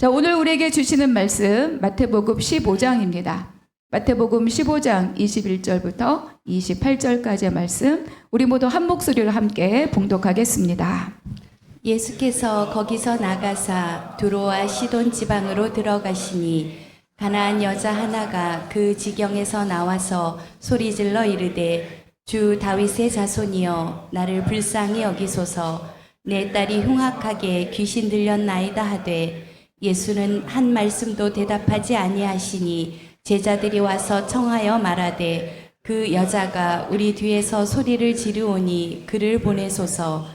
자, 오늘 우리에게 주시는 말씀 마태복음 15장입니다. 마태복음 15장 21절부터 28절까지의 말씀, 우리 모두 한 목소리로 함께 봉독하겠습니다. 예수께서 거기서 나가사 두로와 시돈 지방으로 들어가시니 가나안 여자 하나가 그 지경에서 나와서 소리질러 이르되 주 다윗의 자손이여 나를 불쌍히 여기소서. 내 딸이 흉악하게 귀신 들렸나이다 하되 예수는 한 말씀도 대답하지 아니하시니 제자들이 와서 청하여 말하되 그 여자가 우리 뒤에서 소리를 지르오니 그를 보내소서.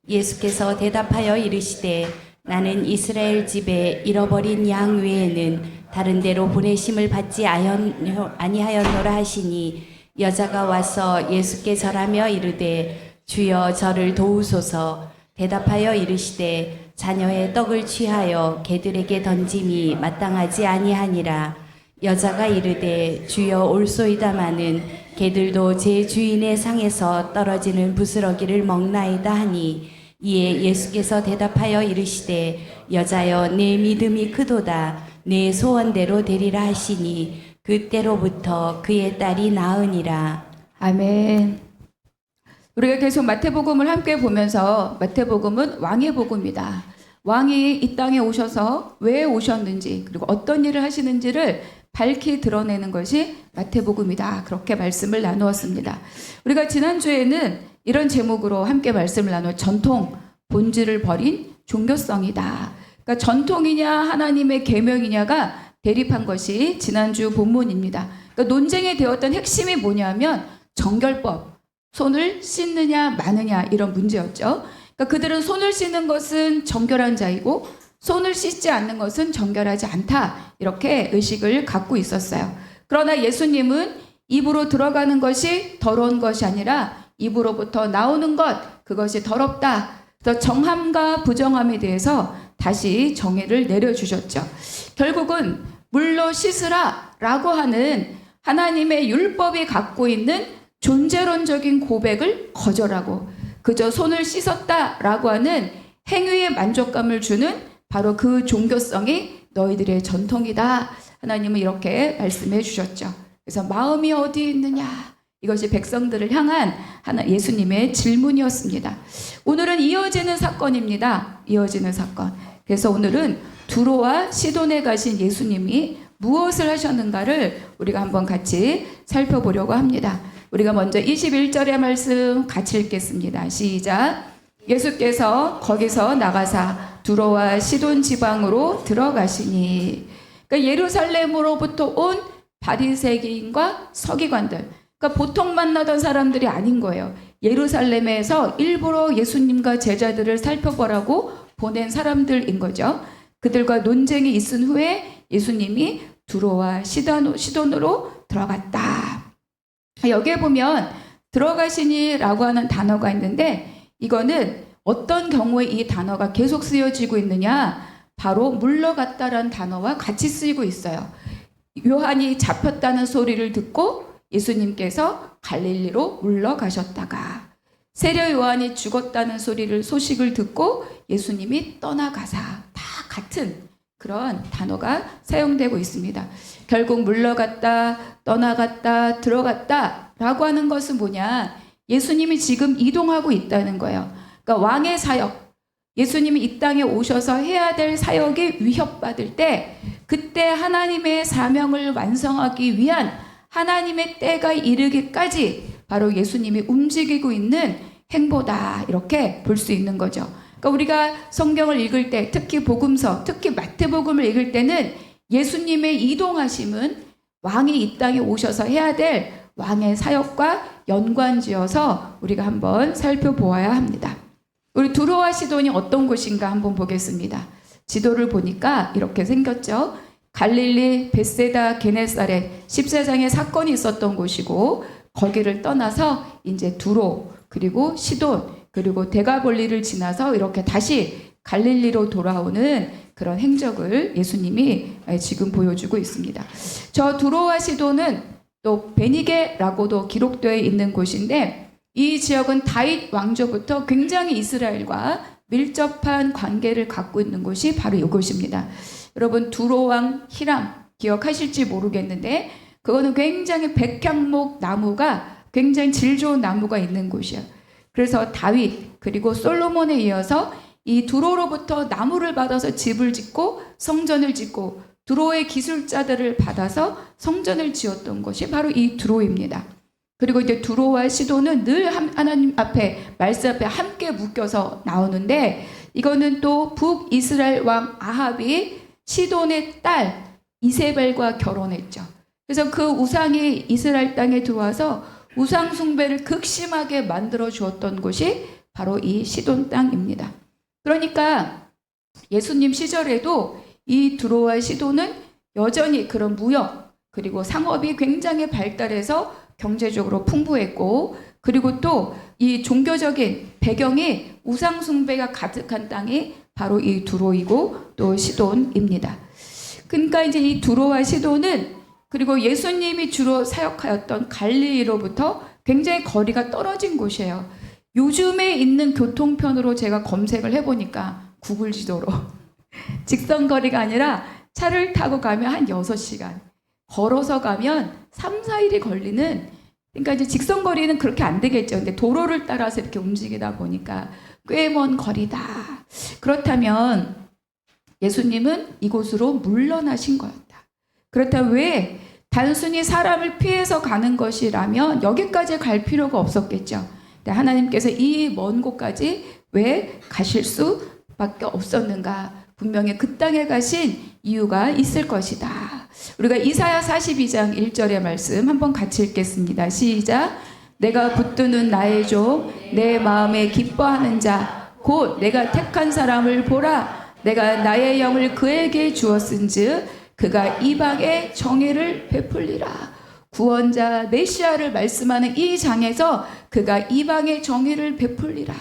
예수께서 대답하여 이르시되 나는 이스라엘 집에 잃어버린 양 외에는 다른 데로 보내심을 받지 아니하였노라 하시니 여자가 와서 예수께 절하며 이르되 주여 저를 도우소서. 대답하여 이르시되 자녀의 떡을 취하여 개들에게 던짐이 마땅하지 아니하니라. 여자가 이르되 주여 올소이다마는 개들도 제 주인의 상에서 떨어지는 부스러기를 먹나이다 하니 이에 예수께서 대답하여 이르시되 여자여 내 믿음이 크도다. 내 소원대로 되리라 하시니 그때로부터 그의 딸이 나으니라. 아멘. 우리가 계속 마태복음을 함께 보면서 마태복음은 왕의 복음이다. 왕이 이 땅에 오셔서 왜 오셨는지 그리고 어떤 일을 하시는지를 밝히 드러내는 것이 마태복음이다. 그렇게 말씀을 나누었습니다. 우리가 지난주에는 이런 제목으로 함께 말씀을 나누어 전통, 본질을 버린 종교성이다. 그러니까 전통이냐 하나님의 계명이냐가 대립한 것이 지난주 본문입니다. 그러니까 논쟁이 되었던 핵심이 뭐냐면 정결법, 손을 씻느냐 마느냐 이런 문제였죠. 그러니까 그들은 손을 씻는 것은 정결한 자이고 손을 씻지 않는 것은 정결하지 않다. 이렇게 의식을 갖고 있었어요. 그러나 예수님은 입으로 들어가는 것이 더러운 것이 아니라 입으로부터 나오는 것, 그것이 더럽다. 그래서 정함과 부정함에 대해서 다시 정의를 내려주셨죠. 결국은 물로 씻으라 라고 하는 하나님의 율법이 갖고 있는 존재론적인 고백을 거절하고 그저 손을 씻었다라고 하는 행위의 만족감을 주는 바로 그 종교성이 너희들의 전통이다. 하나님은 이렇게 말씀해 주셨죠. 그래서 마음이 어디 있느냐? 이것이 백성들을 향한 예수님의 질문이었습니다. 오늘은 이어지는 사건입니다. 이어지는 사건. 그래서 오늘은 두로와 시돈에 가신 예수님이 무엇을 하셨는가를 우리가 한번 같이 살펴보려고 합니다. 우리가 먼저 21절의 말씀 같이 읽겠습니다. 시작. 예수께서 거기서 나가사 두로와 시돈 지방으로 들어가시니. 그러니까 예루살렘으로부터 온 바리새인과 서기관들, 그러니까 보통 만나던 사람들이 아닌 거예요. 예루살렘에서 일부러 예수님과 제자들을 살펴보라고 보낸 사람들인 거죠. 그들과 논쟁이 있은 후에 예수님이 두로와 시돈으로 들어갔다. 여기에 보면 들어가시니라고 하는 단어가 있는데 이거는 어떤 경우에 이 단어가 계속 쓰여지고 있느냐, 바로 물러갔다라는 단어와 같이 쓰이고 있어요. 요한이 잡혔다는 소리를 듣고 예수님께서 갈릴리로 물러가셨다가, 세례 요한이 죽었다는 소식을 듣고 예수님이 떠나가사, 다 같은 그런 단어가 사용되고 있습니다. 결국 물러갔다, 떠나갔다, 들어갔다 라고 하는 것은 뭐냐? 예수님이 지금 이동하고 있다는 거예요. 그러니까 왕의 사역, 예수님이 이 땅에 오셔서 해야 될 사역이 위협받을 때 그때 하나님의 사명을 완성하기 위한 하나님의 때가 이르기까지 바로 예수님이 움직이고 있는 행보다, 이렇게 볼 수 있는 거죠. 그러니까 우리가 성경을 읽을 때, 특히 복음서, 특히 마태복음을 읽을 때는 예수님의 이동하심은 왕이 이 땅에 오셔서 해야 될 왕의 사역과 연관지어서 우리가 한번 살펴보아야 합니다. 우리 두로와 시돈이 어떤 곳인가 한번 보겠습니다. 지도를 보니까 이렇게 생겼죠. 갈릴리, 벳세다, 게네사렛 14장에 사건이 있었던 곳이고, 거기를 떠나서 이제 두로, 그리고 시돈, 그리고 데가볼리를 지나서 이렇게 다시 갈릴리로 돌아오는 그런 행적을 예수님이 지금 보여주고 있습니다. 저 두로와 시돈은 또 베니게라고도 기록되어 있는 곳인데, 이 지역은 다윗 왕조부터 굉장히 이스라엘과 밀접한 관계를 갖고 있는 곳이 바로 이곳입니다. 여러분 두로왕 히람 기억하실지 모르겠는데 그거는 굉장히 백향목 나무가 굉장히 질 좋은 나무가 있는 곳이에요. 그래서 다윗 그리고 솔로몬에 이어서 이 두로로부터 나무를 받아서 집을 짓고 성전을 짓고 두로의 기술자들을 받아서 성전을 지었던 것이 바로 이 두로입니다. 그리고 이제 두로와 시돈은 늘 하나님 앞에 말씀 앞에 함께 묶여서 나오는데 이거는 또 북이스라엘 왕 아합이 시돈의 딸 이세벨과 결혼했죠. 그래서 그 우상이 이스라엘 땅에 들어와서 우상 숭배를 극심하게 만들어 주었던 곳이 바로 이 시돈 땅입니다. 그러니까 예수님 시절에도 이 두로와 시돈은 여전히 그런 무역 그리고 상업이 굉장히 발달해서 경제적으로 풍부했고 그리고 또 이 종교적인 배경이 우상 숭배가 가득한 땅이 바로 이 두로이고 또 시돈입니다. 그러니까 이제 이 두로와 시돈은 그리고 예수님이 주로 사역하였던 갈릴리로부터 굉장히 거리가 떨어진 곳이에요. 요즘에 있는 교통편으로 제가 검색을 해보니까 구글 지도로 직선 거리가 아니라 차를 타고 가면 한 6시간, 걸어서 가면 3, 4일이 걸리는 그러니까 이제 직선 거리는 그렇게 안 되겠죠. 근데 도로를 따라서 이렇게 움직이다 보니까 꽤 먼 거리다. 그렇다면 예수님은 이곳으로 물러나신 거였다. 그렇다면 왜 단순히 사람을 피해서 가는 것이라면 여기까지 갈 필요가 없었겠죠. 근데 하나님께서 이 먼 곳까지 왜 가실 수밖에 없었는가? 분명히 그 땅에 가신 이유가 있을 것이다. 우리가 이사야 42장 1절의 말씀 한번 같이 읽겠습니다. 시작. 내가 붙드는 나의 종, 내 마음에 기뻐하는 자, 곧 내가 택한 사람을 보라. 내가 나의 영을 그에게 주었은즉 그가 이방의 정의를 베풀리라. 구원자 메시아를 말씀하는 이 장에서 그가 이방의 정의를 베풀리라.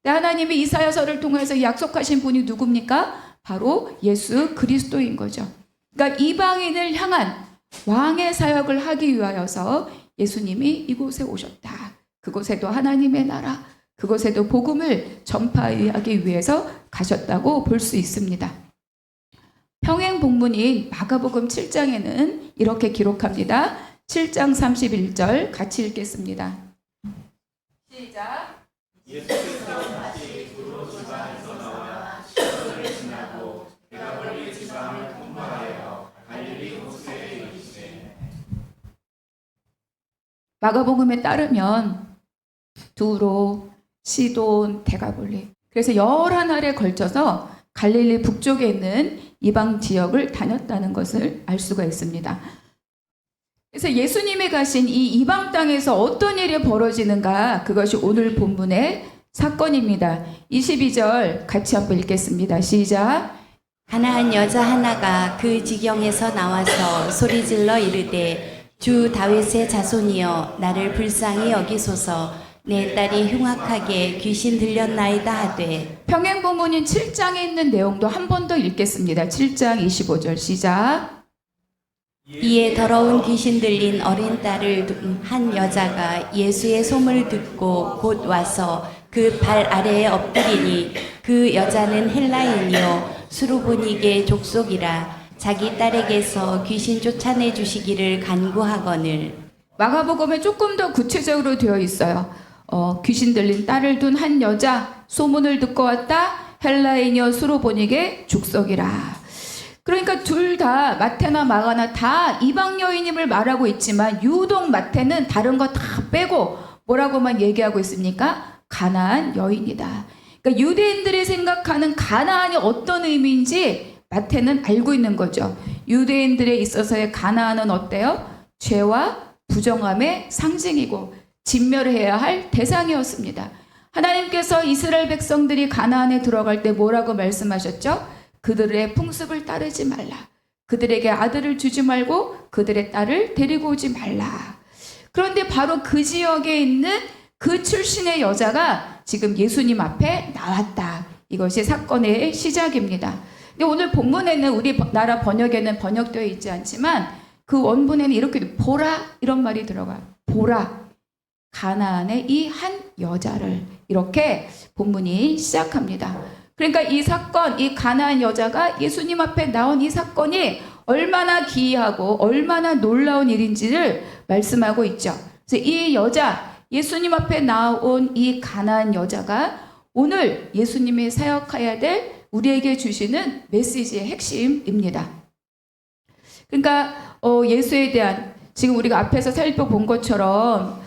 하나님이 이사야서를 통해서 약속하신 분이 누굽니까? 바로 예수 그리스도인 거죠. 그러니까 이방인을 향한 왕의 사역을 하기 위하여서 예수님이 이곳에 오셨다. 그곳에도 하나님의 나라, 그곳에도 복음을 전파하기 위해서 가셨다고 볼 수 있습니다. 평행 본문인 마가복음 7장에는 이렇게 기록합니다. 7장 31절 같이 읽겠습니다. 시작. 예수께서 다시 두로 지방에서 나와 시돈을 지나고 데가볼리 지방을 통과하여 갈릴리 호수에 이르시되. 마가복음에 따르면 두로, 시돈, 데가볼리 그래서 11알에 걸쳐서 갈릴리 북쪽에 있는 이방 지역을 다녔다는 것을 알 수가 있습니다. 그래서 예수님이 가신 이 이방 땅에서 어떤 일이 벌어지는가 그것이 오늘 본문의 사건입니다. 22절 같이 한번 읽겠습니다. 시작. 가나안 여자 하나가 그 지경에서 나와서 소리질러 이르되 주 다윗의 자손이여 나를 불쌍히 여기소서 내 딸이 흉악하게 귀신 들렸나이다 하되. 평행 본문인 7장에 있는 내용도 한 번 더 읽겠습니다. 7장 25절 시작. 이에 더러운 귀신 들린 어린 딸을 둔 한 여자가 예수의 소문을 듣고 곧 와서 그 발 아래에 엎드리니 그 여자는 헬라인이요 수르보니게 족속이라 자기 딸에게서 귀신 쫓아내 주시기를 간구하거늘. 마가복음에 조금 더 구체적으로 되어 있어요. 귀신 들린 딸을 둔 한 여자 소문을 듣고 왔다. 헬라인이여 수르보니게 족속이라. 그러니까 둘 다 마태나 마가나 다 이방 여인임을 말하고 있지만 유독 마태는 다른 거 다 빼고 뭐라고만 얘기하고 있습니까? 가나안 여인이다. 그러니까 유대인들이 생각하는 가나안이 어떤 의미인지 마태는 알고 있는 거죠. 유대인들에 있어서의 가나안은 어때요? 죄와 부정함의 상징이고 진멸해야 할 대상이었습니다. 하나님께서 이스라엘 백성들이 가나안에 들어갈 때 뭐라고 말씀하셨죠? 그들의 풍습을 따르지 말라. 그들에게 아들을 주지 말고 그들의 딸을 데리고 오지 말라. 그런데 바로 그 지역에 있는 그 출신의 여자가 지금 예수님 앞에 나왔다. 이것이 사건의 시작입니다. 근데 오늘 본문에는 우리나라 번역에는 번역되어 있지 않지만 그 원문에는 이렇게 보라 이런 말이 들어가요. 보라. 가나안의 이 한 여자를 이렇게 본문이 시작합니다. 그러니까 이 사건, 이 가나안 여자가 예수님 앞에 나온 이 사건이 얼마나 기이하고 얼마나 놀라운 일인지를 말씀하고 있죠. 그래서 이 여자, 예수님 앞에 나온 이 가나안 여자가 오늘 예수님이 사역해야 될 우리에게 주시는 메시지의 핵심입니다. 그러니까 예수에 대한, 지금 우리가 앞에서 살펴본 것처럼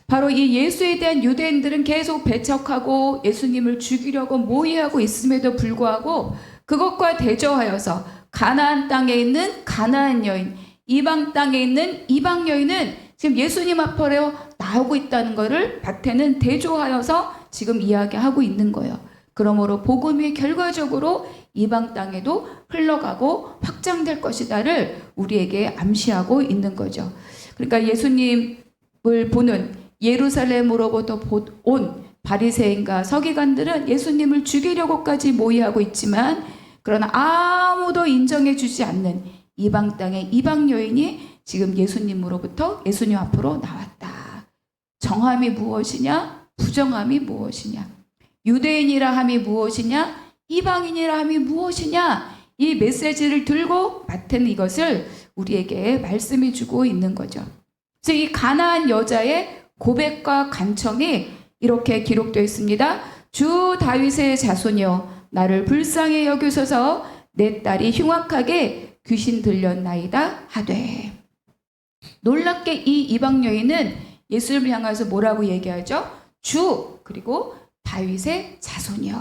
바로 이 예수에 대한 유대인들은 계속 배척하고 예수님을 죽이려고 모의하고 있음에도 불구하고 그것과 대조하여서 가나안 땅에 있는 가나안 여인, 이방 땅에 있는 이방 여인은 지금 예수님 앞으로 나오고 있다는 것을 마태는 대조하여서 지금 이야기하고 있는 거예요. 그러므로 복음이 결과적으로 이방 땅에도 흘러가고 확장될 것이다를 우리에게 암시하고 있는 거죠. 그러니까 예수님을 보는 예루살렘으로부터 온 바리새인과 서기관들은 예수님을 죽이려고까지 모의하고 있지만 그러나 아무도 인정해 주지 않는 이방 땅의 이방 여인이 지금 예수님으로부터 예수님 앞으로 나왔다. 정함이 무엇이냐? 부정함이 무엇이냐? 유대인이라 함이 무엇이냐? 이방인이라 함이 무엇이냐? 이 메시지를 들고 마태는 이것을 우리에게 말씀해 주고 있는 거죠. 그래서 이 가나안 여자의 고백과 간청이 이렇게 기록되어 있습니다. 주 다윗의 자손이여 나를 불쌍히 여기소서 내 딸이 흉악하게 귀신 들렸나이다 하되. 놀랍게 이 이방 여인은 예수를 향해서 뭐라고 얘기하죠? 주 그리고 다윗의 자손이여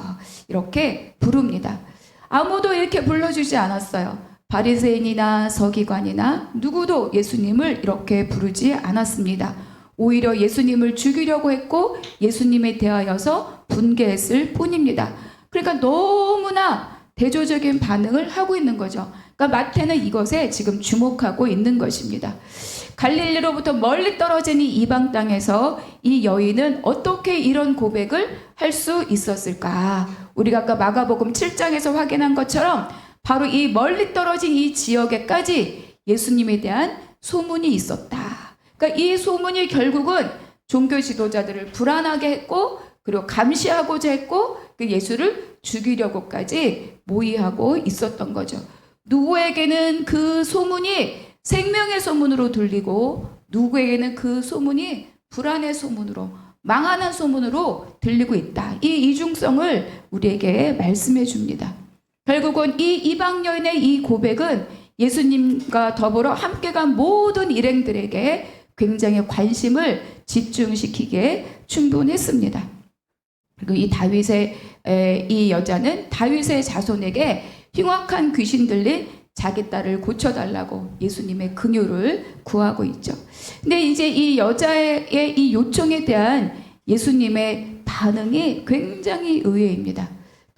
이렇게 부릅니다. 아무도 이렇게 불러주지 않았어요. 바리새인이나 서기관이나 누구도 예수님을 이렇게 부르지 않았습니다. 오히려 예수님을 죽이려고 했고 예수님에 대하여서 분개했을 뿐입니다. 그러니까 너무나 대조적인 반응을 하고 있는 거죠. 그러니까 마태는 이것에 지금 주목하고 있는 것입니다. 갈릴리로부터 멀리 떨어진 이 이방 땅에서 이 여인은 어떻게 이런 고백을 할 수 있었을까? 우리가 아까 마가복음 7장에서 확인한 것처럼 바로 이 멀리 떨어진 이 지역에까지 예수님에 대한 소문이 있었다. 그러니까 이 소문이 결국은 종교 지도자들을 불안하게 했고 그리고 감시하고자 했고 그 예수를 죽이려고까지 모의하고 있었던 거죠. 누구에게는 그 소문이 생명의 소문으로 들리고 누구에게는 그 소문이 불안의 소문으로 망하는 소문으로 들리고 있다. 이 이중성을 우리에게 말씀해 줍니다. 결국은 이 이방 여인의 이 고백은 예수님과 더불어 함께 간 모든 일행들에게 굉장히 관심을 집중시키기에 충분했습니다. 그리고 이 다윗의 이 여자는 다윗의 자손에게 흉악한 귀신 들린 자기 딸을 고쳐달라고 예수님의 긍휼을 구하고 있죠. 근데 이제 이 여자의 이 요청에 대한 예수님의 반응이 굉장히 의외입니다.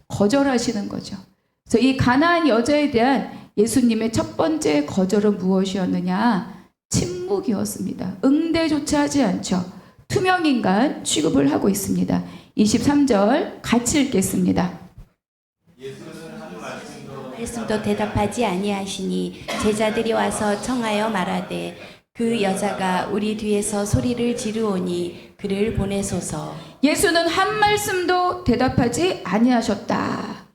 거절하시는 거죠. 그래서 이 가나안 여자에 대한 예수님의 첫 번째 거절은 무엇이었느냐? 침묵이었습니다. 응대조차 하지 않죠. 투명인간 취급을 하고 있습니다. 23절 같이 읽겠습니다. 말씀도 대답하지 아니하시니 제자들이 와서 청하여 말하되 그 여자가 우리 뒤에서 소리를 지르오니 그를 보내소서. 예수는 한 말씀도 대답하지 아니하셨다.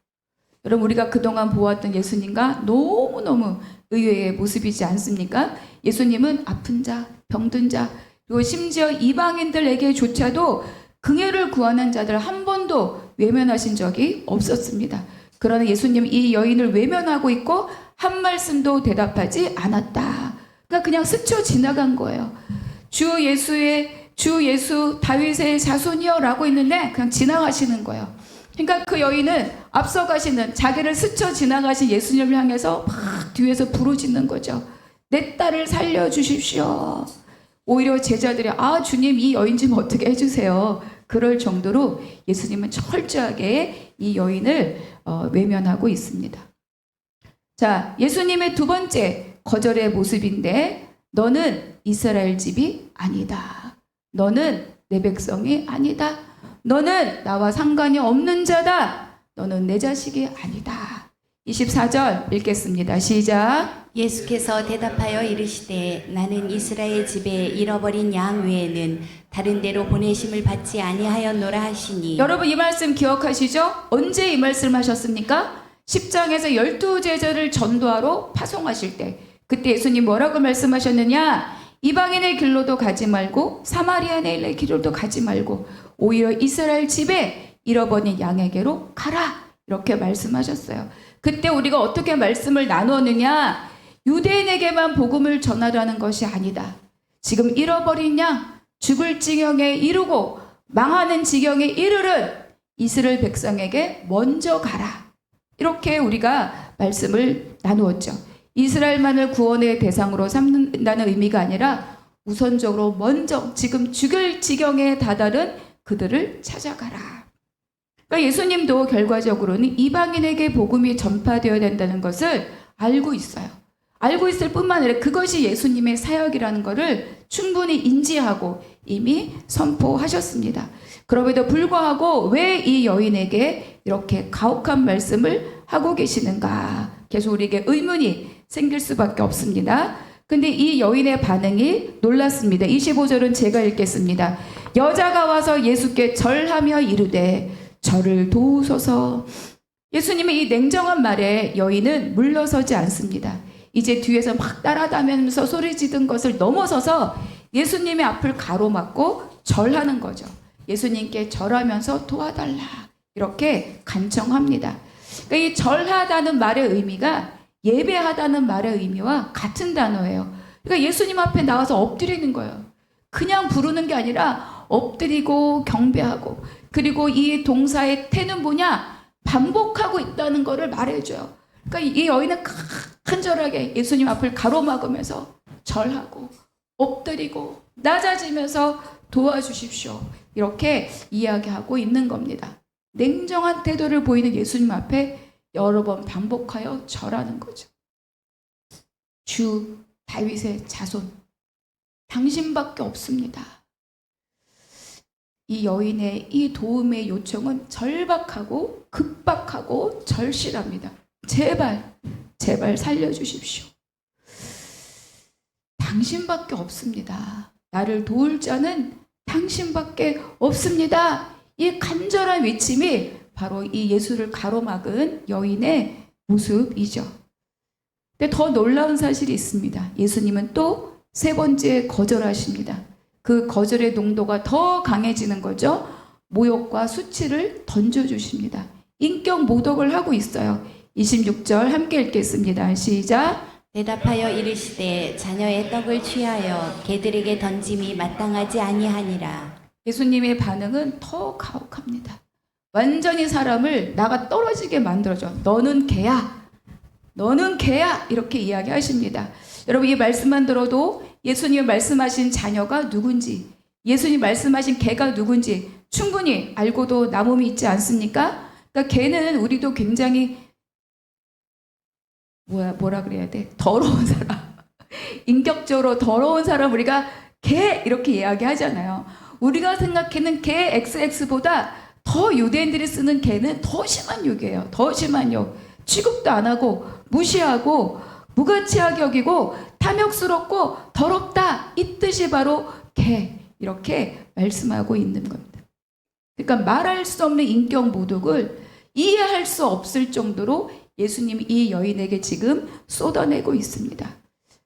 여러분 우리가 그동안 보았던 예수님과 너무너무 의외의 모습이지 않습니까? 예수님은 아픈 자, 병든 자, 그리고 심지어 이방인들에게조차도 긍휼을 구하는 자들 한 번도 외면하신 적이 없었습니다. 그러나 예수님 이 여인을 외면하고 있고 한 말씀도 대답하지 않았다. 그러니까 그냥 스쳐 지나간 거예요. 주 예수 다윗의 자손이여 라고 있는데 그냥 지나가시는 거예요. 그러니까 그 여인은 앞서가시는 자기를 스쳐 지나가신 예수님을 향해서 막 뒤에서 부르짖는 거죠. 내 딸을 살려주십시오. 오히려 제자들이 주님 이 여인 좀 어떻게 해주세요. 그럴 정도로 예수님은 철저하게 이 여인을 외면하고 있습니다. 자, 예수님의 두 번째 거절의 모습인데 너는 이스라엘 집이 아니다. 너는 내 백성이 아니다. 너는 나와 상관이 없는 자다. 너는 내 자식이 아니다. 24절 읽겠습니다. 시작. 예수께서 대답하여 이르시되 나는 이스라엘 집에 잃어버린 양 외에는 다른 데로 보내심을 받지 아니하였노라 하시니 여러분 이 말씀 기억하시죠? 언제 이 말씀 하셨습니까? 10장에서 12제자를 전도하러 파송하실 때 그때 예수님 뭐라고 말씀하셨느냐? 이방인의 길로도 가지 말고 사마리아인의 길로도 가지 말고 오히려 이스라엘 집에 잃어버린 양에게로 가라 이렇게 말씀하셨어요. 그때 우리가 어떻게 말씀을 나누었느냐? 유대인에게만 복음을 전하라는 것이 아니다. 지금 잃어버린 양, 죽을 지경에 이르고 망하는 지경에 이르른 이스라엘 백성에게 먼저 가라. 이렇게 우리가 말씀을 나누었죠. 이스라엘만을 구원의 대상으로 삼는다는 의미가 아니라 우선적으로 먼저 지금 죽을 지경에 다다른 그들을 찾아가라. 그러니까 예수님도 결과적으로는 이방인에게 복음이 전파되어야 된다는 것을 알고 있어요. 알고 있을 뿐만 아니라 그것이 예수님의 사역이라는 것을 충분히 인지하고 이미 선포하셨습니다. 그럼에도 불구하고 왜 이 여인에게 이렇게 가혹한 말씀을 하고 계시는가? 계속 우리에게 의문이 생길 수밖에 없습니다. 근데 이 여인의 반응이 놀랐습니다. 25절은 제가 읽겠습니다. 여자가 와서 예수께 절하며 이르되 저를 도우소서. 예수님의 이 냉정한 말에 여인은 물러서지 않습니다. 이제 뒤에서 막 따라다니면서 소리 지른 것을 넘어서서 예수님의 앞을 가로막고 절하는 거죠. 예수님께 절하면서 도와달라 이렇게 간청합니다. 그러니까 이 절하다는 말의 의미가 예배하다는 말의 의미와 같은 단어예요. 그러니까 예수님 앞에 나와서 엎드리는 거예요. 그냥 부르는 게 아니라 엎드리고 경배하고 그리고 이 동사의 태는 뭐냐? 반복하고 있다는 것을 말해줘요. 그러니까 이 여인은 간절하게 예수님 앞을 가로막으면서 절하고 엎드리고 낮아지면서 도와주십시오. 이렇게 이야기하고 있는 겁니다. 냉정한 태도를 보이는 예수님 앞에 여러 번 반복하여 절하는 거죠. 주 다윗의 자손 당신밖에 없습니다. 이 여인의 이 도움의 요청은 절박하고 급박하고 절실합니다. 제발 살려주십시오. 당신밖에 없습니다. 나를 도울 자는 당신밖에 없습니다. 이 간절한 외침이 바로 이 예수를 가로막은 여인의 모습이죠. 근데 더 놀라운 사실이 있습니다. 예수님은 또 세 번째 거절하십니다. 그 거절의 농도가 더 강해지는 거죠. 모욕과 수치를 던져주십니다. 인격 모독을 하고 있어요. 26절 함께 읽겠습니다. 시작. 대답하여 이르시되 자녀의 떡을 취하여 개들에게 던짐이 마땅하지 아니하니라. 예수님의 반응은 더 가혹합니다. 완전히 사람을 나가 떨어지게 만들어줘. 너는 개야. 너는 개야. 이렇게 이야기하십니다. 여러분 이 말씀만 들어도 예수님이 말씀하신 자녀가 누군지 예수님이 말씀하신 개가 누군지 충분히 알고도 남음이 있지 않습니까? 그러니까 개는 우리도 굉장히 뭐라 그래야 돼? 더러운 사람. 인격적으로 더러운 사람 우리가 개 이렇게 이야기하잖아요. 우리가 생각하는 개 XX보다 더 유대인들이 쓰는 개는 더 심한 욕이에요. 더 심한 욕. 취급도 안 하고 무시하고 무가치하게 여기고 탐욕스럽고 더럽다. 이 뜻이 바로 개. 이렇게 말씀하고 있는 겁니다. 그러니까 말할 수 없는 인격 모독을 이해할 수 없을 정도로 예수님이 이 여인에게 지금 쏟아내고 있습니다.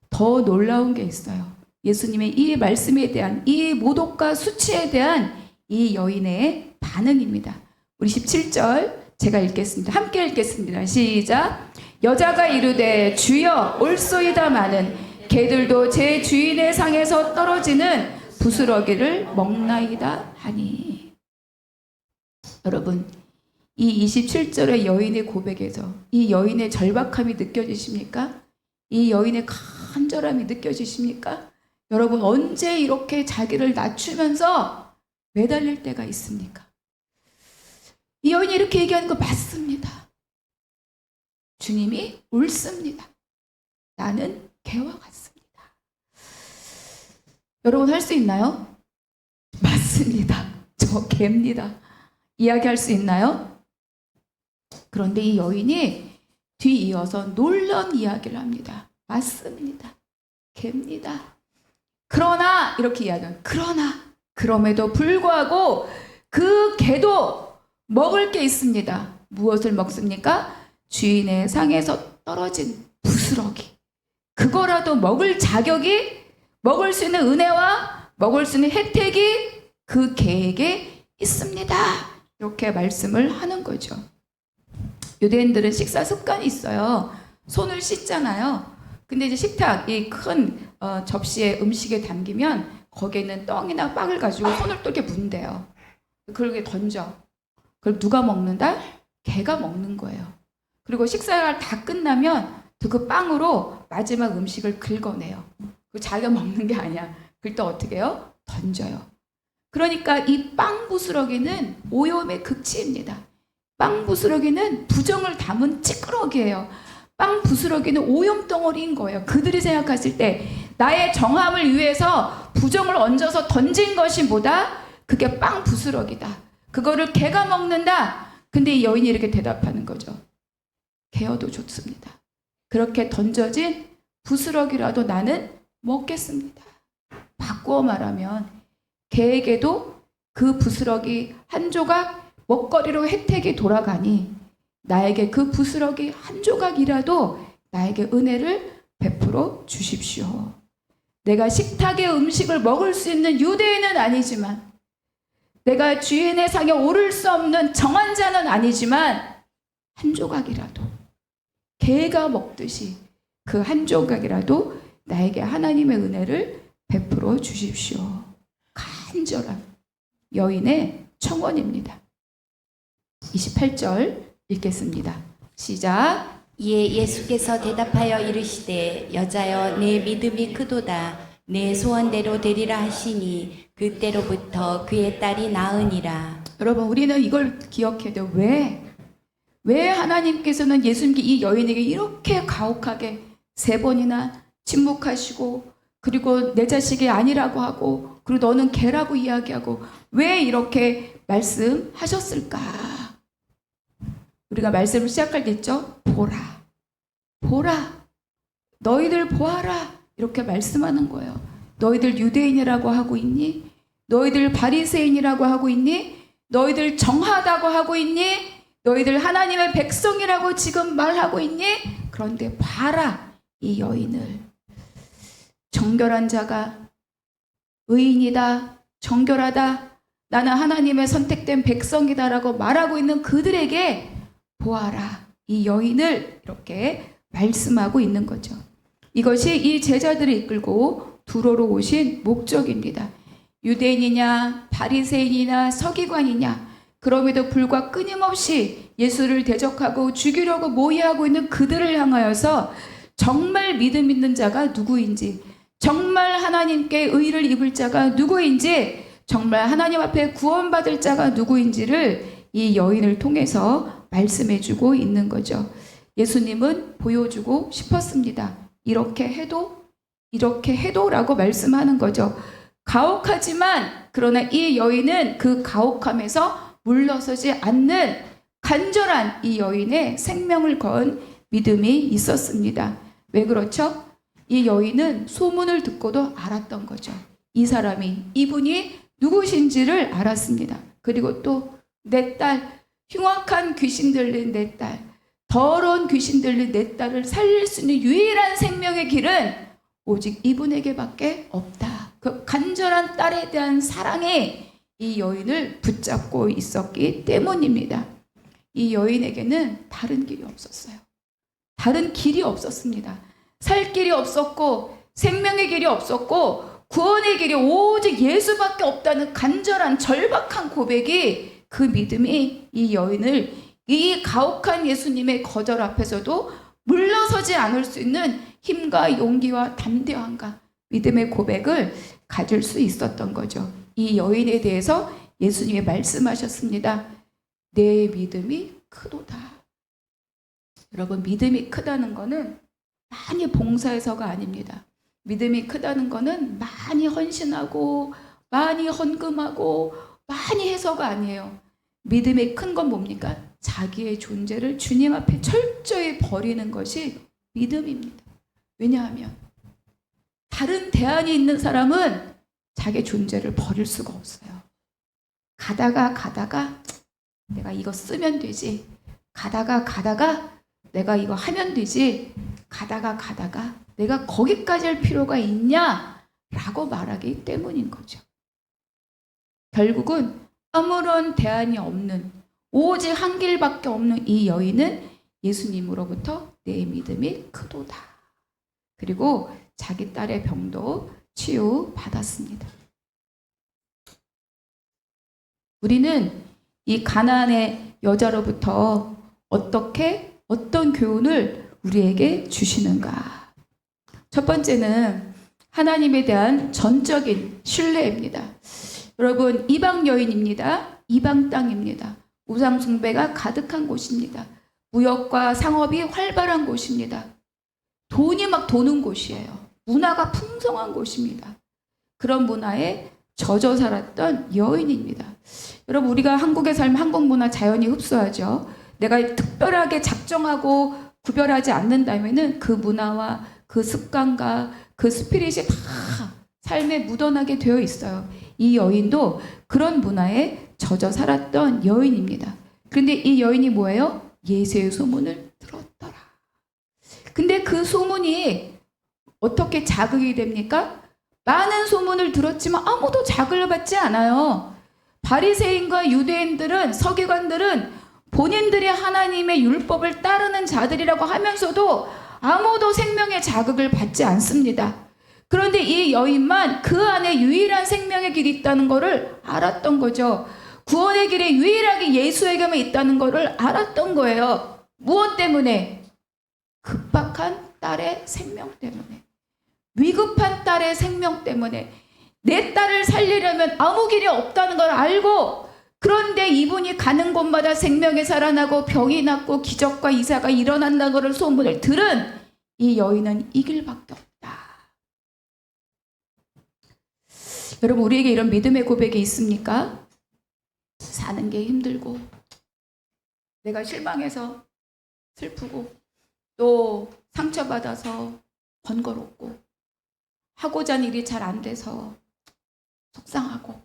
더 놀라운 게 있어요. 예수님의 이 말씀에 대한 이 모독과 수치에 대한 이 여인의 반응입니다. 우리 17절 제가 읽겠습니다. 함께 읽겠습니다. 시작. 여자가 이르되 주여 올소이다마는 개들도 제 주인의 상에서 떨어지는 부스러기를 먹나이다 하니. 여러분 이 27절의 여인의 고백에서 이 여인의 절박함이 느껴지십니까? 이 여인의 간절함이 느껴지십니까? 여러분 언제 이렇게 자기를 낮추면서 매달릴 때가 있습니까? 이 여인이 이렇게 얘기하는 거 맞습니다. 주님이 옳습니다. 나는 개와 같습니다. 여러분 할 수 있나요? 맞습니다. 저 개입니다. 이야기할 수 있나요? 그런데 이 여인이 뒤이어서 놀라운 이야기를 합니다. 맞습니다. 개입니다. 그러나 이렇게 이야기해요. 그러나 그럼에도 불구하고 그 개도 먹을 게 있습니다. 무엇을 먹습니까? 주인의 상에서 떨어진 부스러기. 그거라도 먹을 자격이, 먹을 수 있는 은혜와 먹을 수 있는 혜택이 그 개에게 있습니다. 이렇게 말씀을 하는 거죠. 유대인들은 식사 습관이 있어요. 손을 씻잖아요. 근데 이제 식탁, 이 큰 접시에 음식에 담기면 거기에는 떡이나 빵을 가지고 손을 또 이렇게 문대요. 그걸 이렇게 던져. 그걸 누가 먹는다? 개가 먹는 거예요. 그리고 식사가 다 끝나면 그 빵으로 마지막 음식을 긁어내요. 그 자기가 먹는 게 아니야. 그럴 때 어떻게 해요? 던져요. 그러니까 이 빵 부스러기는 오염의 극치입니다. 빵 부스러기는 부정을 담은 찌끄러기예요. 빵 부스러기는 오염 덩어리인 거예요. 그들이 생각했을 때 나의 정함을 위해서 부정을 얹어서 던진 것이 뭐다? 그게 빵 부스러기다. 그거를 개가 먹는다. 근데 이 여인이 이렇게 대답하는 거죠. 개여도 좋습니다. 그렇게 던져진 부스러기라도 나는 먹겠습니다. 바꾸어 말하면 개에게도 그 부스러기 한 조각 먹거리로 혜택이 돌아가니 나에게 그 부스러기 한 조각이라도 나에게 은혜를 베풀어 주십시오. 내가 식탁의 음식을 먹을 수 있는 유대인은 아니지만, 내가 주인의 상에 오를 수 없는 정한 자는 아니지만, 한 조각이라도 개가 먹듯이 그 한 조각이라도 나에게 하나님의 은혜를 베풀어 주십시오. 간절한 여인의 청원입니다. 28절 읽겠습니다. 시작. 이에 예수께서 대답하여 이르시되 여자여 내 믿음이 크도다. 내 소원대로 되리라 하시니 그때로부터 그의 딸이 나으니라. 여러분, 우리는 이걸 기억해야 돼요. 왜 하나님께서는 예수님께 이 여인에게 이렇게 가혹하게 3번이나 침묵하시고, 그리고 내 자식이 아니라고 하고, 그리고 너는 개라고 이야기하고, 왜 이렇게 말씀하셨을까? 우리가 말씀을 시작할 때 있죠? 보라, 보라, 너희들 보아라, 이렇게 말씀하는 거예요. 너희들 유대인이라고 하고 있니? 너희들 바리새인이라고 하고 있니? 너희들 정하다고 하고 있니? 너희들 하나님의 백성이라고 지금 말하고 있니? 그런데 봐라, 이 여인을. 정결한 자가 의인이다, 정결하다, 나는 하나님의 선택된 백성이다라고 말하고 있는 그들에게 보아라, 이 여인을, 이렇게 말씀하고 있는 거죠. 이것이 이 제자들을 이끌고 두로로 오신 목적입니다. 유대인이냐 바리새인이냐 서기관이냐, 그럼에도 불구하고 끊임없이 예수를 대적하고 죽이려고 모의하고 있는 그들을 향하여서 정말 믿음 있는 자가 누구인지, 정말 하나님께 의를 입을 자가 누구인지, 정말 하나님 앞에 구원받을 자가 누구인지를 이 여인을 통해서 말씀해주고 있는 거죠. 예수님은 보여주고 싶었습니다. 이렇게 해도 라고 말씀하는 거죠. 가혹하지만 그러나 이 여인은 그 가혹함에서 물러서지 않는 간절한 이 여인의 생명을 건 믿음이 있었습니다. 왜 그렇죠? 이 여인은 소문을 듣고도 알았던 거죠. 이 사람이, 이분이 누구신지를 알았습니다. 그리고 또 내 딸, 흉악한 귀신 들린 내 딸, 더러운 귀신 들린 내 딸을 살릴 수 있는 유일한 생명의 길은 오직 이분에게밖에 없다. 그 간절한 딸에 대한 사랑이 이 여인을 붙잡고 있었기 때문입니다. 이 여인에게는 다른 길이 없었어요. 다른 길이 없었습니다. 살 길이 없었고, 생명의 길이 없었고, 구원의 길이 오직 예수밖에 없다는 간절한 절박한 고백이, 그 믿음이 이 여인을 이 가혹한 예수님의 거절 앞에서도 물러서지 않을 수 있는 힘과 용기와 담대함과 믿음의 고백을 가질 수 있었던 거죠. 이 여인에 대해서 예수님이 말씀하셨습니다. 내 믿음이 크도다. 여러분, 믿음이 크다는 거는 많이 봉사해서가 아닙니다. 믿음이 크다는 거는 많이 헌신하고 많이 헌금하고 많이 해서가 아니에요. 믿음이 큰 건 뭡니까? 자기의 존재를 주님 앞에 철저히 버리는 것이 믿음입니다. 왜냐하면 다른 대안이 있는 사람은 자기 존재를 버릴 수가 없어요. 가다가 내가 이거 쓰면 되지. 가다가 내가 이거 하면 되지. 가다가 내가 거기까지 할 필요가 있냐라고 말하기 때문인 거죠. 결국은 아무런 대안이 없는 오직 한 길밖에 없는 이 여인은 예수님으로부터 내 믿음이 크도다. 그리고 자기 딸의 병도 치유받았습니다. 우리는 이 가나안의 여자로부터 어떤 교훈을 우리에게 주시는가? 첫 번째는 하나님에 대한 전적인 신뢰입니다. 여러분, 이방 여인입니다. 이방 땅입니다. 우상 숭배가 가득한 곳입니다. 무역과 상업이 활발한 곳입니다. 돈이 막 도는 곳이에요. 문화가 풍성한 곳입니다. 그런 문화에 젖어 살았던 여인입니다. 여러분, 우리가 한국에 살면 한국 문화 자연히 흡수하죠. 내가 특별하게 작정하고 구별하지 않는다면은 그 문화와 그 습관과 그 스피릿이 다 삶에 묻어나게 되어 있어요. 이 여인도 그런 문화에 젖어 살았던 여인입니다. 그런데 이 여인이 뭐예요? 예수의 소문을 들었더라. 근데 그 소문이 어떻게 자극이 됩니까? 많은 소문을 들었지만 아무도 자극을 받지 않아요. 바리새인과 유대인들은, 서기관들은 본인들이 하나님의 율법을 따르는 자들이라고 하면서도 아무도 생명의 자극을 받지 않습니다. 그런데 이 여인만 그 안에 유일한 생명의 길이 있다는 것을 알았던 거죠. 구원의 길이 유일하게 예수에게만 있다는 것을 알았던 거예요. 무엇 때문에? 급박한 딸의 생명 때문에. 위급한 딸의 생명 때문에. 내 딸을 살리려면 아무 길이 없다는 걸 알고, 그런데 이분이 가는 곳마다 생명이 살아나고 병이 낫고 기적과 이사가 일어난다는 것을 소문을 들은 이 여인은 이 길밖에 없다. 여러분, 우리에게 이런 믿음의 고백이 있습니까? 사는 게 힘들고, 내가 실망해서 슬프고, 또 상처받아서 번거롭고, 하고자 하는 일이 잘 안 돼서 속상하고,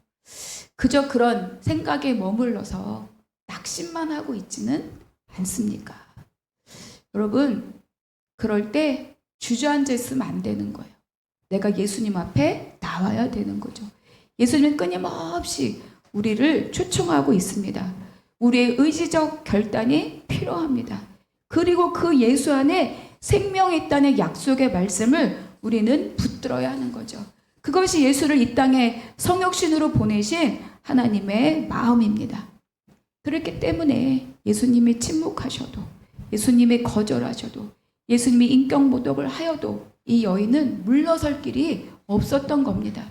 그저 그런 생각에 머물러서 낙심만 하고 있지는 않습니까? 여러분, 그럴 때 주저앉아 있으면 안 되는 거예요. 내가 예수님 앞에 나와야 되는 거죠. 예수님은 끊임없이 우리를 초청하고 있습니다. 우리의 의지적 결단이 필요합니다. 그리고 그 예수 안에 생명이 있다는 약속의 말씀을 우리는 붙들어야 하는 거죠. 그것이 예수를 이 땅에 성육신으로 보내신 하나님의 마음입니다. 그렇기 때문에 예수님이 침묵하셔도, 예수님이 거절하셔도, 예수님이 인격모독을 하여도 이 여인은 물러설 길이 없었던 겁니다.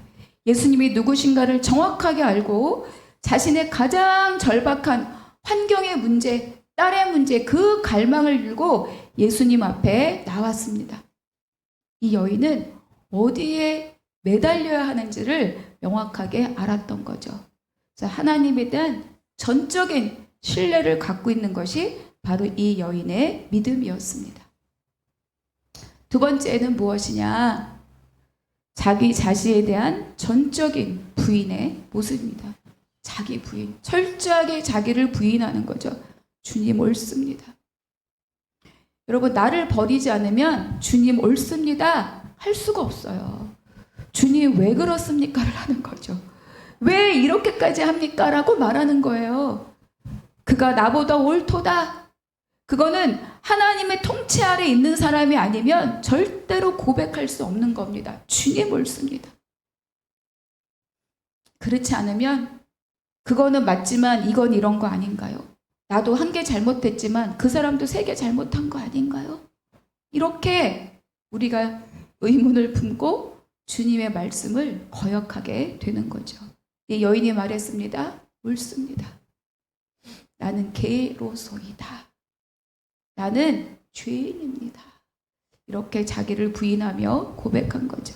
예수님이 누구신가를 정확하게 알고 자신의 가장 절박한 환경의 문제, 딸의 문제, 그 갈망을 들고 예수님 앞에 나왔습니다. 이 여인은 어디에 매달려야 하는지를 명확하게 알았던 거죠. 자, 하나님에 대한 전적인 신뢰를 갖고 있는 것이 바로 이 여인의 믿음이었습니다. 두 번째는 무엇이냐? 자기 자신에 대한 전적인 부인의 모습입니다. 자기 부인, 철저하게 자기를 부인하는 거죠. 주님 옳습니다. 여러분, 나를 버리지 않으면 주님 옳습니다 할 수가 없어요. 주님 왜 그렇습니까를 하는 거죠. 왜 이렇게까지 합니까? 라고 말하는 거예요. 그가 나보다 옳도다. 그거는 하나님의 통치 아래 있는 사람이 아니면 절대로 고백할 수 없는 겁니다. 주님 옳습니다. 그렇지 않으면 그거는 맞지만 이건 이런 거 아닌가요? 나도 한 개 잘못했지만 그 사람도 세 개 잘못한 거 아닌가요? 이렇게 우리가 의문을 품고 주님의 말씀을 거역하게 되는 거죠. 이 여인이 말했습니다. 옳습니다. 나는 개로소이다. 나는 죄인입니다. 이렇게 자기를 부인하며 고백한 거죠.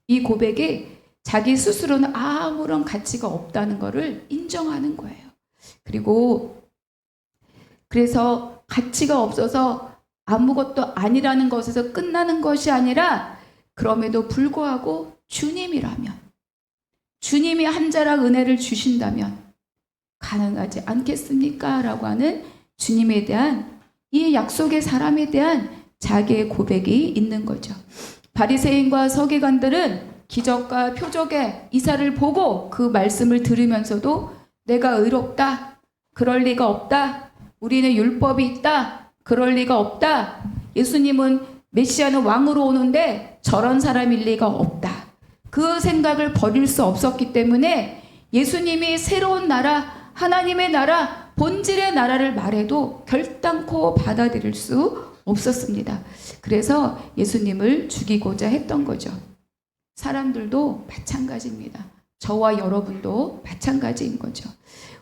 이 고백이 자기 스스로는 아무런 가치가 없다는 것을 인정하는 거예요. 그래서 가치가 없어서 아무것도 아니라는 것에서 끝나는 것이 아니라, 그럼에도 불구하고 주님이라면, 주님이 한 자락 은혜를 주신다면 가능하지 않겠습니까? 라고 하는 주님에 대한 이 약속의 사람에 대한 자기의 고백이 있는 거죠. 바리새인과 서기관들은 기적과 표적의 이사를 보고 그 말씀을 들으면서도 내가 의롭다, 그럴 리가 없다, 우리는 율법이 있다, 그럴 리가 없다, 예수님은 메시아는 왕으로 오는데 저런 사람일 리가 없다, 그 생각을 버릴 수 없었기 때문에 예수님이 새로운 나라, 하나님의 나라, 본질의 나라를 말해도 결단코 받아들일 수 없었습니다. 그래서 예수님을 죽이고자 했던 거죠. 사람들도 마찬가지입니다. 저와 여러분도 마찬가지인 거죠.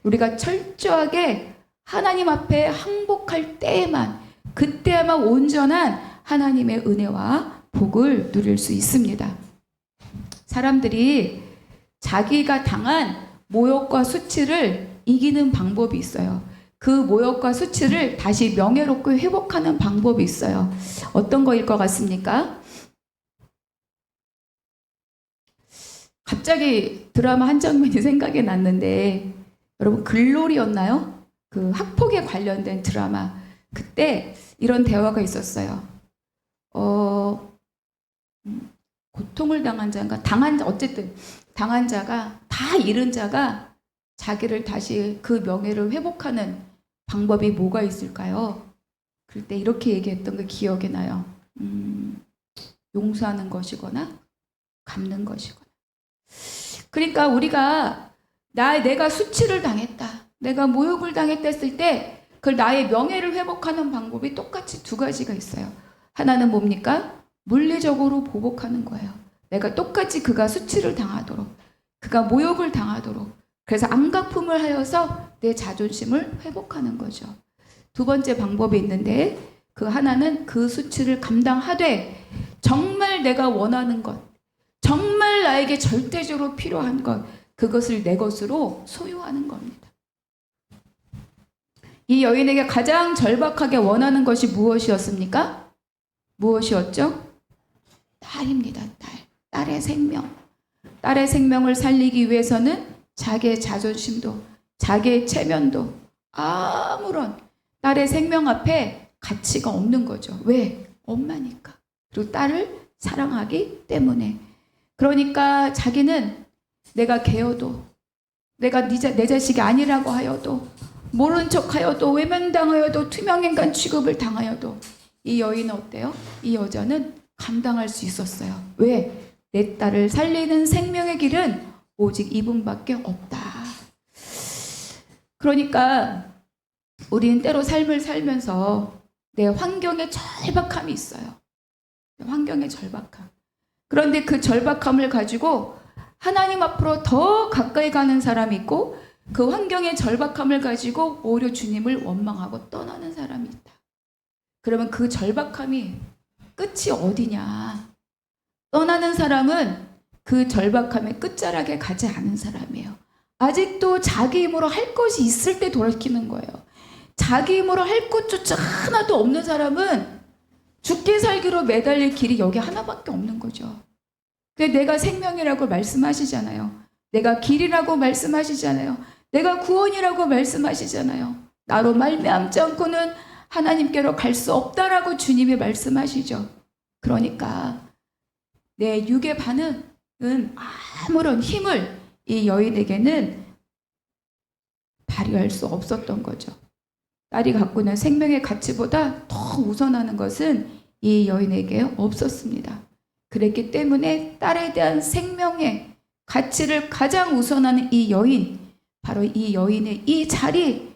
우리가 철저하게 하나님 앞에 항복할 때에만, 그때만 온전한 하나님의 은혜와 복을 누릴 수 있습니다. 사람들이 자기가 당한 모욕과 수치를 이기는 방법이 있어요. 그 모욕과 수치를 다시 명예롭게 회복하는 방법이 있어요. 어떤 거일 것 같습니까? 갑자기 드라마 한 장면이 생각이 났는데, 여러분 글로리였나요? 그 학폭에 관련된 드라마. 그때 이런 대화가 있었어요. 고통을 당한 자가, 어쨌든 당한 자가, 다 잃은 자가 자기를 다시 그 명예를 회복하는 방법이 뭐가 있을까요? 그때 이렇게 얘기했던 게 기억이 나요. 용서하는 것이거나 갚는 것이거나. 그러니까 우리가 내가 수치를 당했다, 내가 모욕을 당했다 했을 때 그걸 나의 명예를 회복하는 방법이 똑같이 두 가지가 있어요. 하나는 뭡니까? 물리적으로 보복하는 거예요. 내가 똑같이 그가 수치를 당하도록, 그가 모욕을 당하도록, 그래서 안갚음을 하여서 내 자존심을 회복하는 거죠. 두 번째 방법이 있는데, 그 하나는 그 수치를 감당하되 정말 내가 원하는 것, 정말 나에게 절대적으로 필요한 것, 그것을 내 것으로 소유하는 겁니다. 이 여인에게 가장 절박하게 원하는 것이 무엇이었습니까? 무엇이었죠? 딸입니다. 딸의 생명. 딸의 생명을 살리기 위해서는 자기의 자존심도, 자기의 체면도 아무런 딸의 생명 앞에 가치가 없는 거죠. 왜? 엄마니까. 그리고 딸을 사랑하기 때문에. 그러니까 자기는 내가 개어도, 내가 내 자식이 아니라고 하여도, 모른 척 하여도, 외면당하여도, 투명인간 취급을 당하여도, 이 여인은 어때요? 이 여자는 감당할 수 있었어요. 왜? 내 딸을 살리는 생명의 길은 오직 이분밖에 없다. 그러니까 우리는 때로 삶을 살면서 내 환경에 절박함이 있어요. 환경의 절박함. 그런데 그 절박함을 가지고 하나님 앞으로 더 가까이 가는 사람이 있고, 그 환경의 절박함을 가지고 오히려 주님을 원망하고 떠나는 사람이 있다. 그러면 그 절박함이 끝이 어디냐? 떠나는 사람은 그 절박함의 끝자락에 가지 않은 사람이에요. 아직도 자기 힘으로 할 것이 있을 때 돌이키는 거예요. 자기 힘으로 할 것조차 하나도 없는 사람은 죽기 살기로 매달릴 길이 여기 하나밖에 없는 거죠. 내가 생명이라고 말씀하시잖아요. 내가 길이라고 말씀하시잖아요. 내가 구원이라고 말씀하시잖아요. 나로 말미암지 않고는 하나님께로 갈 수 없다라고 주님이 말씀하시죠. 그러니까 내 육의 반응은 아무런 힘을 이 여인에게는 발휘할 수 없었던 거죠. 딸이 갖고 있는 생명의 가치보다 더 우선하는 것은 이 여인에게 없었습니다. 그랬기 때문에 딸에 대한 생명의 가치를 가장 우선하는 이 여인, 바로 이 여인의 이 자리,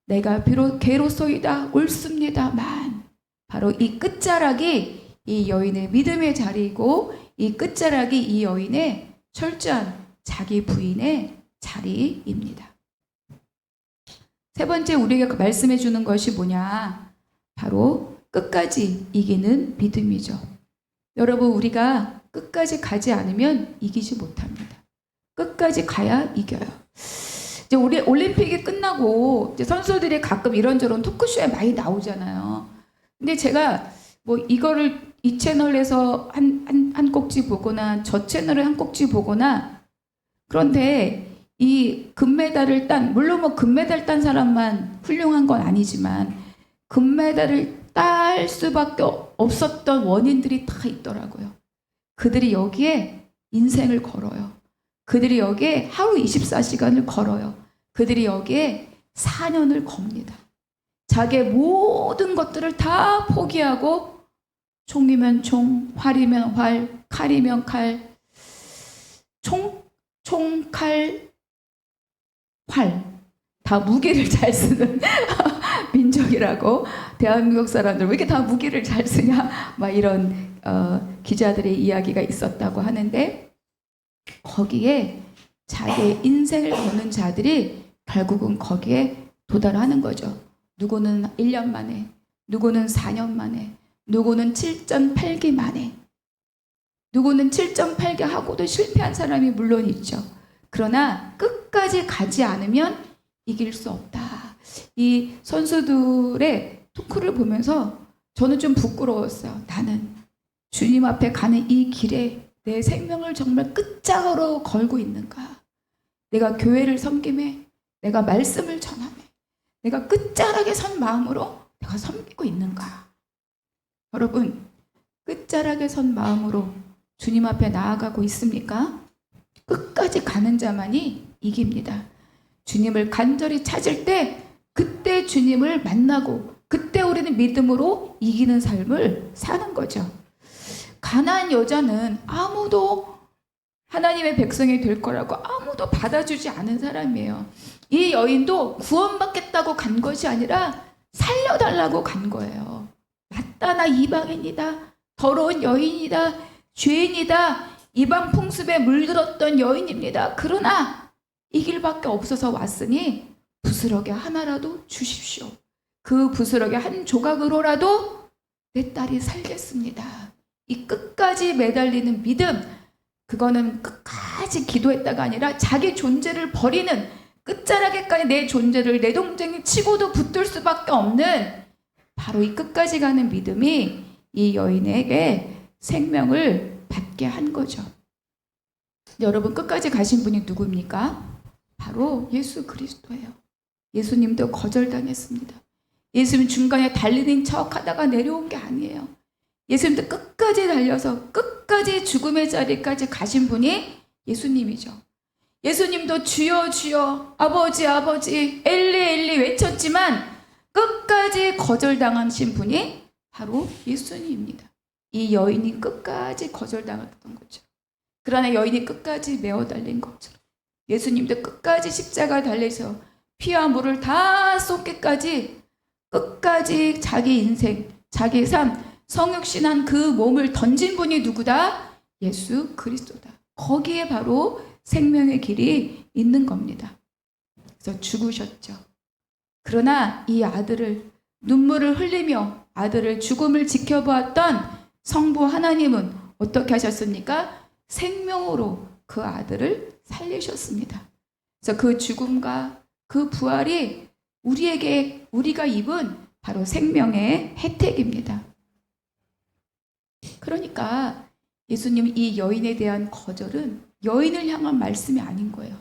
내가 비록 개로소이다 옳습니다만, 바로 이 끝자락이 이 여인의 믿음의 자리이고, 이 끝자락이 이 여인의 철저한 자기 부인의 자리입니다. 세 번째 우리에게 말씀해 주는 것이 뭐냐? 바로 끝까지 이기는 믿음이죠. 여러분, 우리가 끝까지 가지 않으면 이기지 못합니다. 끝까지 가야 이겨요. 이제 우리 올림픽이 끝나고 이제 선수들이 가끔 이런저런 토크쇼에 많이 나오잖아요. 근데 제가 뭐 이거를 이 채널에서 한 꼭지 보거나 저 채널에 한 꼭지 보거나 그런데 이 금메달을 딴, 물론 뭐 금메달 딴 사람만 훌륭한 건 아니지만 금메달을 딸 수밖에 없었던 원인들이 다 있더라고요. 그들이 여기에 인생을 걸어요. 그들이 여기에 하루 24시간을 걸어요. 그들이 여기에 4년을 겁니다. 자기의 모든 것들을 다 포기하고 총이면 총, 활이면 활, 칼이면 칼, 총칼, 활. 다 무기를 잘 쓰는 민족이라고. 대한민국 사람들 왜 이렇게 다 무기를 잘 쓰냐? 막 이런 기자들의 이야기가 있었다고 하는데, 거기에 자기의 인생을 거는 자들이 결국은 거기에 도달하는 거죠. 누구는 1년 만에, 누구는 4년 만에, 누구는 7.8기 만에, 누구는 7.8기 하고도 실패한 사람이 물론 있죠. 그러나 끝까지 가지 않으면 이길 수 없다. 이 선수들의 토크를 보면서 저는 좀 부끄러웠어요. 나는 주님 앞에 가는 이 길에 내 생명을 정말 끝장으로 걸고 있는가? 내가 교회를 섬김에, 내가 말씀을 전함에, 내가 끝자락에 선 마음으로 내가 섬기고 있는가? 여러분, 끝자락에 선 마음으로 주님 앞에 나아가고 있습니까? 끝까지 가는 자만이 이깁니다. 주님을 간절히 찾을 때 그때 주님을 만나고 그때 우리는 믿음으로 이기는 삶을 사는 거죠. 가나안 여자는 아무도 하나님의 백성이 될 거라고 아무도 받아주지 않은 사람이에요. 이 여인도 구원받겠다고 간 것이 아니라 살려달라고 간 거예요. 맞다, 나 이방인이다, 더러운 여인이다, 죄인이다, 이방 풍습에 물들었던 여인입니다. 그러나 이 길밖에 없어서 왔으니 부스러기 하나라도 주십시오. 그 부스러기 한 조각으로라도 내 딸이 살겠습니다. 이 끝까지 매달리는 믿음, 그거는 끝까지 기도했다가 아니라 자기 존재를 버리는, 끝자락에까지 내 존재를 내 동생이 치고도 붙들 수밖에 없는 바로 이 끝까지 가는 믿음이 이 여인에게 생명을 받게 한 거죠. 여러분, 끝까지 가신 분이 누구입니까? 바로 예수 그리스도예요. 예수님도 거절당했습니다. 예수님 중간에 달리는 척 하다가 내려온 게 아니에요. 예수님도 끝까지 달려서 끝까지 죽음의 자리까지 가신 분이 예수님이죠. 예수님도 주여 주여 아버지 아버지 엘리 엘리 외쳤지만 끝까지 거절당하신 분이 바로 예수님입니다. 이 여인이 끝까지 거절당했던 거죠. 그러나 여인이 끝까지 메어 달린 것처럼 예수님도 끝까지 십자가 달려서 피와 물을 다 쏟기까지 끝까지 자기 인생, 자기 삶, 성육신한 그 몸을 던진 분이 누구다? 예수 그리스도다. 거기에 바로 생명의 길이 있는 겁니다. 그래서 죽으셨죠. 그러나 이 아들을, 눈물을 흘리며 아들을 죽음을 지켜보았던 성부 하나님은 어떻게 하셨습니까? 생명으로 그 아들을 살리셨습니다. 그래서 그 죽음과 그 부활이 우리에게, 우리가 입은 바로 생명의 혜택입니다. 그러니까 예수님 이 여인에 대한 거절은 여인을 향한 말씀이 아닌 거예요.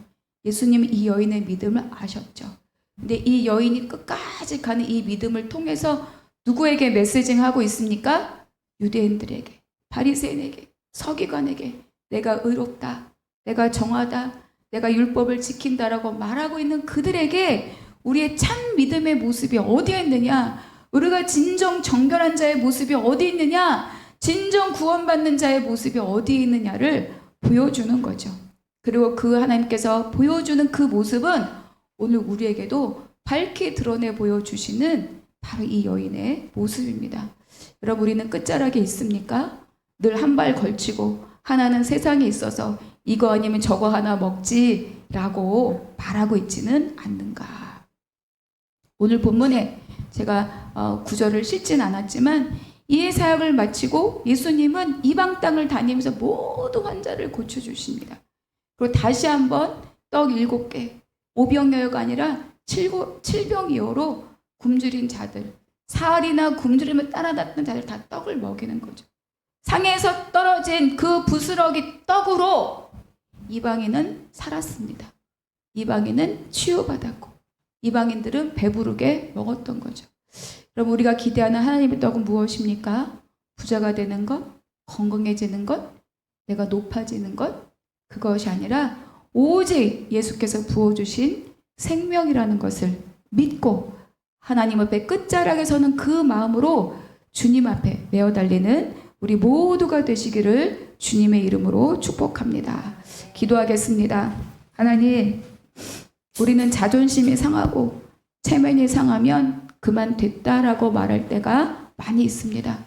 예수님은 이 여인의 믿음을 아셨죠. 근데 이 여인이 끝까지 가는 이 믿음을 통해서 누구에게 메시징하고 있습니까? 유대인들에게, 바리새인에게, 서기관에게 내가 의롭다, 내가 정하다, 내가 율법을 지킨다라고 말하고 있는 그들에게 우리의 참 믿음의 모습이 어디에 있느냐, 우리가 진정 정결한 자의 모습이 어디 있느냐, 진정 구원받는 자의 모습이 어디에 있느냐를 보여주는 거죠. 그리고 그 하나님께서 보여주는 그 모습은 오늘 우리에게도 밝히 드러내 보여주시는 바로 이 여인의 모습입니다. 여러분, 우리는 끝자락에 있습니까? 늘 한 발 걸치고 하나는 세상에 있어서 이거 아니면 저거 하나 먹지라고 말하고 있지는 않는가. 오늘 본문에 제가 구절을 실진 않았지만 이 사역을 마치고 예수님은 이방 땅을 다니면서 모든 환자를 고쳐주십니다. 그리고 다시 한번 떡 7개, 오병이어가 아니라 7병이어로 굶주린 자들, 사흘이나 굶주림을 따라다녔던 자들 다 떡을 먹이는 거죠. 상에서 떨어진 그 부스러기 떡으로 이방인은 살았습니다. 이방인은 치유받았고 이방인들은 배부르게 먹었던 거죠. 그럼 우리가 기대하는 하나님의 떡은 무엇입니까? 부자가 되는 것, 건강해지는 것, 내가 높아지는 것, 그것이 아니라 오직 예수께서 부어주신 생명이라는 것을 믿고 하나님 앞에 끝자락에 서는 그 마음으로 주님 앞에 메어 달리는 우리 모두가 되시기를 주님의 이름으로 축복합니다. 기도하겠습니다. 하나님, 우리는 자존심이 상하고 체면이 상하면 그만 됐다라고 말할 때가 많이 있습니다.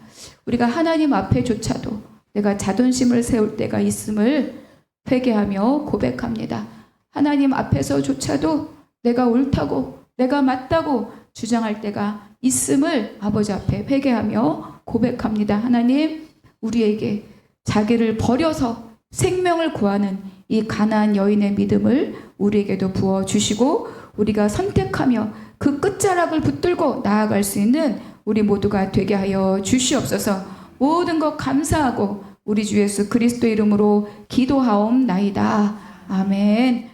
우리가 하나님 앞에조차도 내가 자존심을 세울 때가 있음을 회개하며 고백합니다. 하나님 앞에서조차도 내가 옳다고 내가 맞다고 주장할 때가 있음을 아버지 앞에 회개하며 고백합니다. 하나님, 우리에게 자기를 버려서 생명을 구하는 이 가나안 여인의 믿음을 우리에게도 부어주시고 우리가 선택하며 그 끝자락을 붙들고 나아갈 수 있는 우리 모두가 되게 하여 주시옵소서. 모든 것 감사하고 우리 주 예수 그리스도 이름으로 기도하옵나이다. 아멘.